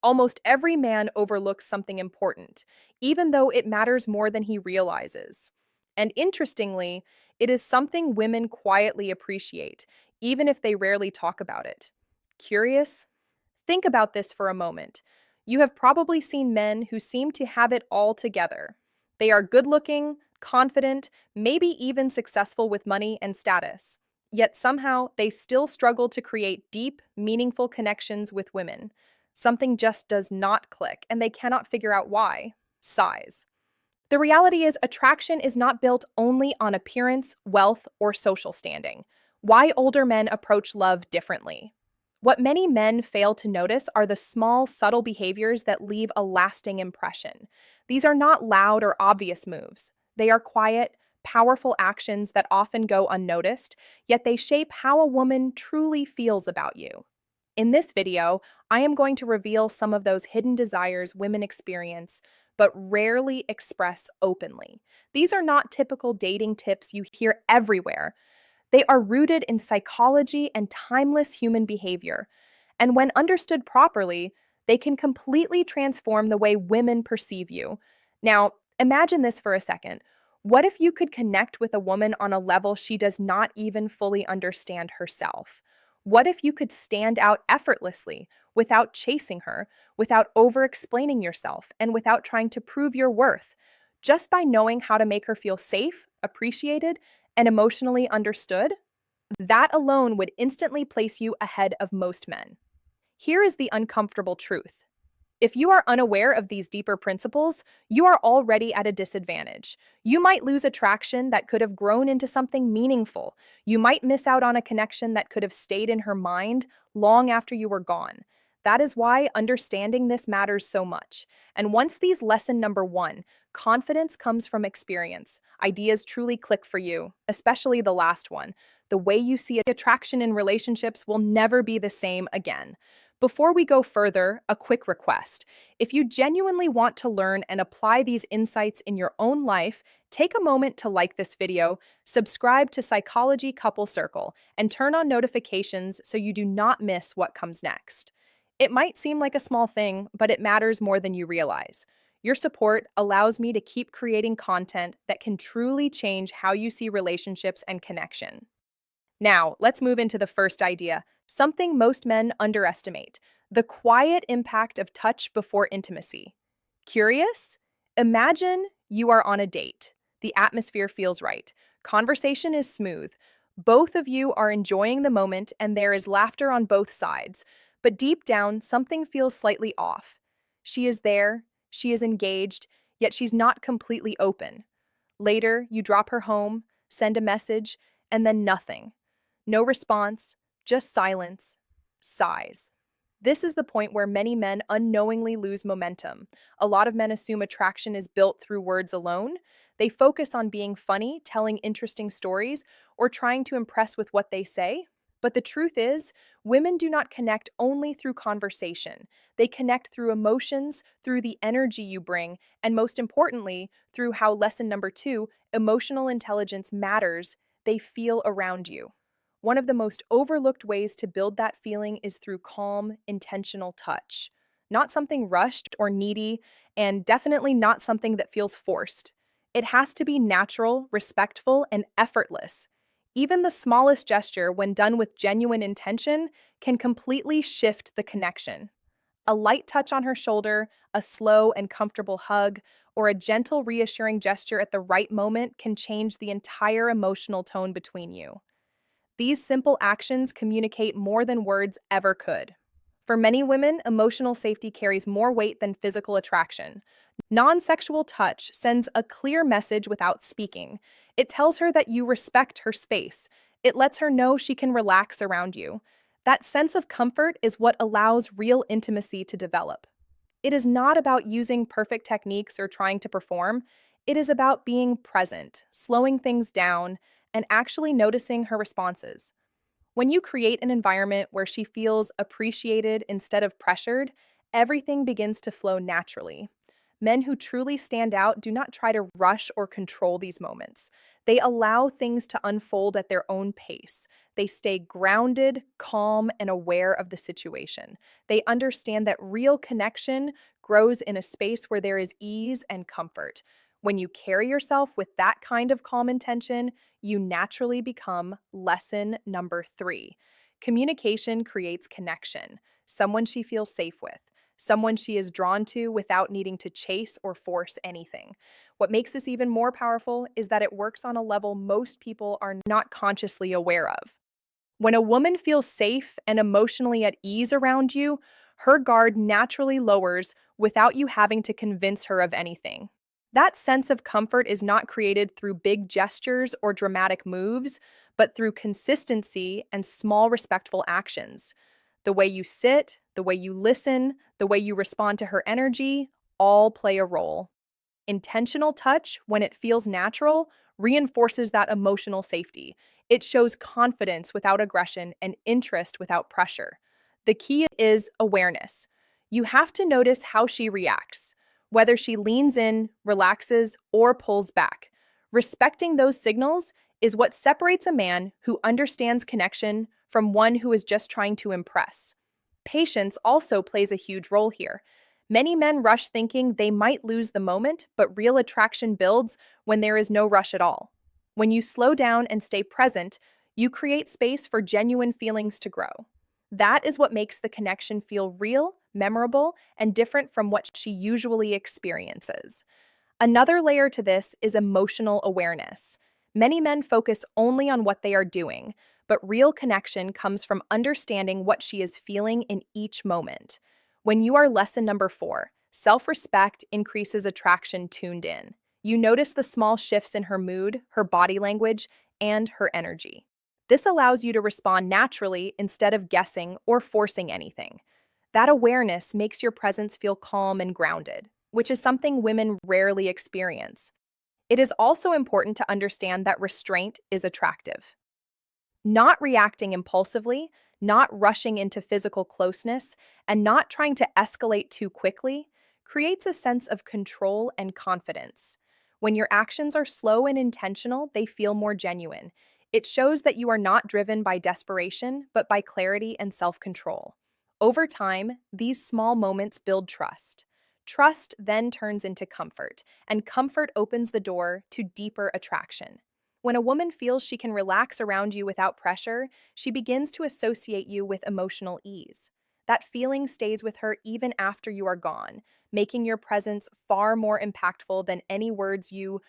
Almost every man overlooks something important, even though it matters more than he realizes. And interestingly, it is something women quietly appreciate, even if they rarely talk about it. Curious? Think about this for a moment. You have probably seen men who seem to have it all together. They are good looking, confident, maybe even successful with money and status. Yet somehow they still struggle to create deep, meaningful connections with women. Something just does not click, and they cannot figure out why. Size. The reality is, attraction is not built only on appearance, wealth, or social standing. Why older men approach love differently. What many men fail to notice are the small, subtle behaviors that leave a lasting impression. These are not loud or obvious moves. They are quiet, powerful actions that often go unnoticed, yet they shape how a woman truly feels about you. In this video, I am going to reveal some of those hidden desires women experience but rarely express openly. These are not typical dating tips you hear everywhere. They are rooted in psychology and timeless human behavior. And when understood properly, they can completely transform the way women perceive you. Now, imagine this for a second. What if you could connect with a woman on a level she does not even fully understand herself? What if you could stand out effortlessly without chasing her, without over explaining yourself, and without trying to prove your worth? Just by knowing how to make her feel safe, appreciated, and emotionally understood, that alone would instantly place you ahead of most men. Here is the uncomfortable truth. If you are unaware of these deeper principles, you are already at a disadvantage. You might lose attraction that could have grown into something meaningful. You might miss out on a connection that could have stayed in her mind long after you were gone. That is why understanding this matters so much. And once these lesson number one, confidence comes from experience. Ideas truly click for you, especially the last one. The way you see attraction in relationships will never be the same again. Before we go further, a quick request. If you genuinely want to learn and apply these insights in your own life, take a moment to like this video, subscribe to Psychology Couple Circle, and turn on notifications so you do not miss what comes next. It might seem like a small thing, but it matters more than you realize. Your support allows me to keep creating content that can truly change how you see relationships and connection. Now, let's move into the first idea, something most men underestimate: the quiet impact of touch before intimacy. Curious? Imagine you are on a date. The atmosphere feels right. Conversation is smooth. Both of you are enjoying the moment, and there is laughter on both sides. But deep down, something feels slightly off. She is there, she is engaged, yet she's not completely open. Later, you drop her home, send a message, and then nothing. No response, just silence, sighs. This is the point where many men unknowingly lose momentum. A lot of men assume attraction is built through words alone. They focus on being funny, telling interesting stories, or trying to impress with what they say. But the truth is, women do not connect only through conversation. They connect through emotions, through the energy you bring, and most importantly, through how lesson number two, emotional intelligence matters, they feel around you. One of the most overlooked ways to build that feeling is through calm, intentional touch. Not something rushed or needy, and definitely not something that feels forced. It has to be natural, respectful, and effortless. Even the smallest gesture, when done with genuine intention, can completely shift the connection. A light touch on her shoulder, a slow and comfortable hug, or a gentle, reassuring gesture at the right moment can change the entire emotional tone between you. These simple actions communicate more than words ever could. For many women, emotional safety carries more weight than physical attraction. Non-sexual touch sends a clear message without speaking. It tells her that you respect her space. It lets her know she can relax around you. That sense of comfort is what allows real intimacy to develop. It is not about using perfect techniques or trying to perform. It is about being present, slowing things down, and actually noticing her responses. When you create an environment where she feels appreciated instead of pressured, everything begins to flow naturally. Men who truly stand out do not try to rush or control these moments. They allow things to unfold at their own pace. They stay grounded, calm, and aware of the situation. They understand that real connection grows in a space where there is ease and comfort. When you carry yourself with that kind of calm intention, you naturally become lesson number 3. Communication creates connection, someone she feels safe with, someone she is drawn to without needing to chase or force anything. What makes this even more powerful is that it works on a level most people are not consciously aware of. When a woman feels safe and emotionally at ease around you, her guard naturally lowers without you having to convince her of anything. That sense of comfort is not created through big gestures or dramatic moves, but through consistency and small respectful actions. The way you sit, the way you listen, the way you respond to her energy all play a role. Intentional touch, when it feels natural, reinforces that emotional safety. It shows confidence without aggression and interest without pressure. The key is awareness. You have to notice how she reacts, whether she leans in, relaxes, or pulls back. Respecting those signals is what separates a man who understands connection from one who is just trying to impress. Patience also plays a huge role here. Many men rush thinking they might lose the moment, but real attraction builds when there is no rush at all. When you slow down and stay present, you create space for genuine feelings to grow. That is what makes the connection feel real, memorable, and different from what she usually experiences. Another layer to this is emotional awareness. Many men focus only on what they are doing, but real connection comes from understanding what she is feeling in each moment. When you are lesson number 4, self respect increases attraction tuned in. You notice the small shifts in her mood, her body language, and her energy. This allows you to respond naturally instead of guessing or forcing anything. That awareness makes your presence feel calm and grounded, which is something women rarely experience. It is also important to understand that restraint is attractive. Not reacting impulsively, not rushing into physical closeness, and not trying to escalate too quickly creates a sense of control and confidence. When your actions are slow and intentional, they feel more genuine. It shows that you are not driven by desperation, but by clarity and self control. Over time, these small moments build trust. Trust then turns into comfort, and comfort opens the door to deeper attraction. When a woman feels she can relax around you without pressure, she begins to associate you with emotional ease. That feeling stays with her even after you are gone, making your presence far more impactful than any words you